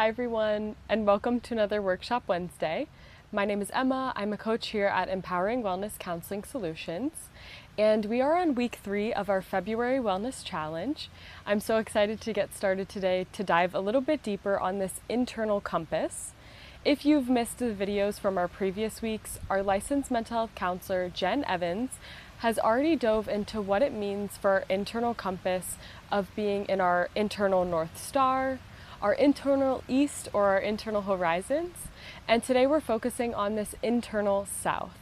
Hi everyone, and welcome to another Workshop Wednesday. My name is Emma. I'm a coach here at Empowering Wellness Counseling Solutions, and we are on week 3 of our February Wellness Challenge. I'm so excited to get started today to dive a little bit deeper on this internal compass. If you've missed the videos from our previous weeks, our licensed mental health counselor, Jen Evans, has already dove into what it means for our internal compass of being in our internal North Star, our internal east or our internal horizons, and today we're focusing on this internal south.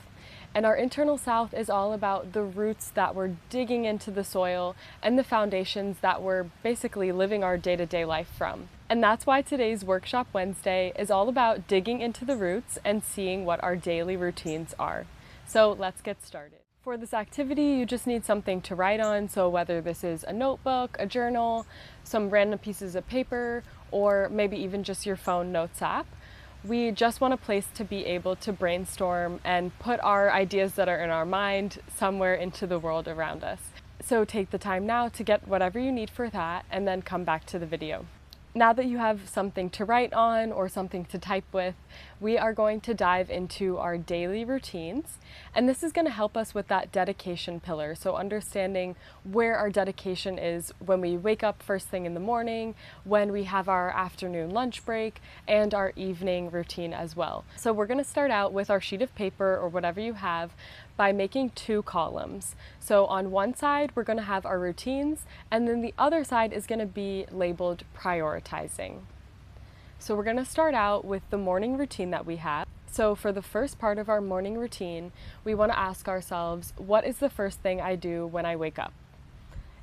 And our internal south is all about the roots that we're digging into the soil and the foundations that we're basically living our day-to-day life from. And that's why today's Workshop Wednesday is all about digging into the roots and seeing what our daily routines are. So let's get started. For this activity, you just need something to write on, so whether this is a notebook, a journal, some random pieces of paper, or maybe even just your phone notes app. We just want a place to be able to brainstorm and put our ideas that are in our mind somewhere into the world around us. So take the time now to get whatever you need for that and then come back to the video. Now that you have something to write on or something to type with, we are going to dive into our daily routines. And this is going to help us with that dedication pillar. So understanding where our dedication is when we wake up first thing in the morning, when we have our afternoon lunch break, and our evening routine as well. So we're going to start out with our sheet of paper or whatever you have by making 2 columns. So on one side, we're going to have our routines, and then the other side is going to be labeled prioritizing. So we're going to start out with the morning routine that we have. So for the first part of our morning routine, we want to ask ourselves, what is the first thing I do when I wake up?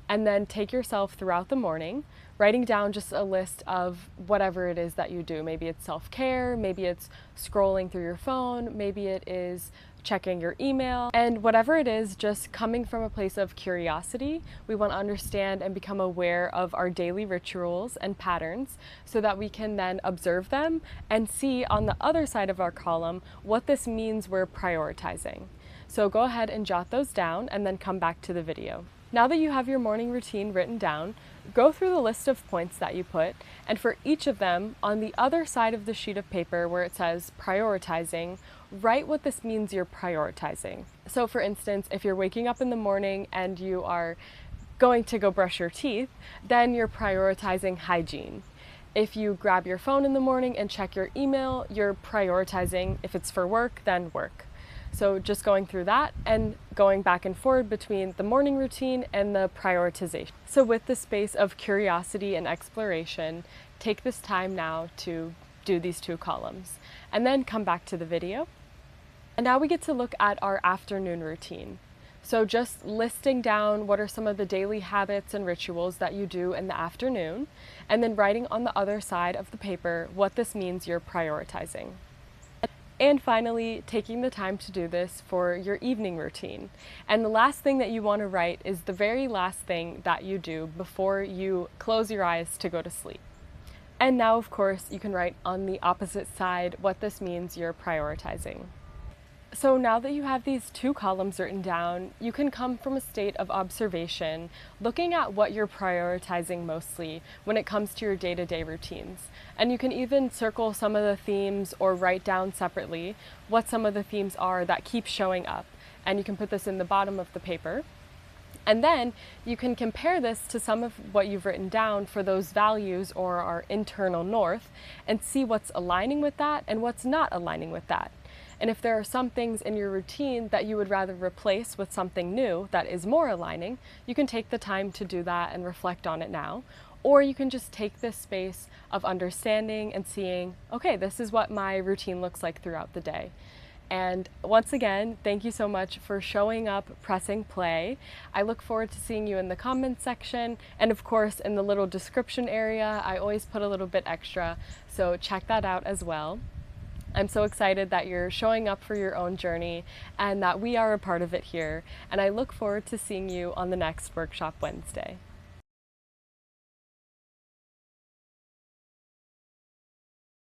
And then take yourself throughout the morning, writing down just a list of whatever it is that you do. Maybe it's self-care, maybe it's scrolling through your phone, maybe it is checking your email, and whatever it is, just coming from a place of curiosity. We want to understand and become aware of our daily rituals and patterns so that we can then observe them and see on the other side of our column what this means we're prioritizing. So go ahead and jot those down and then come back to the video. Now that you have your morning routine written down, go through the list of points that you put, and for each of them, on the other side of the sheet of paper where it says prioritizing, write what this means you're prioritizing. So for instance, if you're waking up in the morning and you are going to go brush your teeth, then you're prioritizing hygiene. If you grab your phone in the morning and check your email, you're prioritizing, if it's for work, then work. So just going through that and going back and forward between the morning routine and the prioritization. So with the space of curiosity and exploration, take this time now to do these 2 columns and then come back to the video. And now we get to look at our afternoon routine. So just listing down what are some of the daily habits and rituals that you do in the afternoon, and then writing on the other side of the paper what this means you're prioritizing. And finally, taking the time to do this for your evening routine. And the last thing that you want to write is the very last thing that you do before you close your eyes to go to sleep. And now, of course, you can write on the opposite side what this means you're prioritizing. So now that you have these 2 columns written down, you can come from a state of observation, looking at what you're prioritizing mostly when it comes to your day-to-day routines. And you can even circle some of the themes or write down separately what some of the themes are that keep showing up. And you can put this in the bottom of the paper. And then you can compare this to some of what you've written down for those values or our internal north and see what's aligning with that and what's not aligning with that. And if there are some things in your routine that you would rather replace with something new that is more aligning, you can take the time to do that and reflect on it now. Or you can just take this space of understanding and seeing, okay, this is what my routine looks like throughout the day. And once again, thank you so much for showing up, pressing play. I look forward to seeing you in the comments section. And of course, in the little description area, I always put a little bit extra. So check that out as well. I'm so excited that you're showing up for your own journey and that we are a part of it here. And I look forward to seeing you on the next Workshop Wednesday.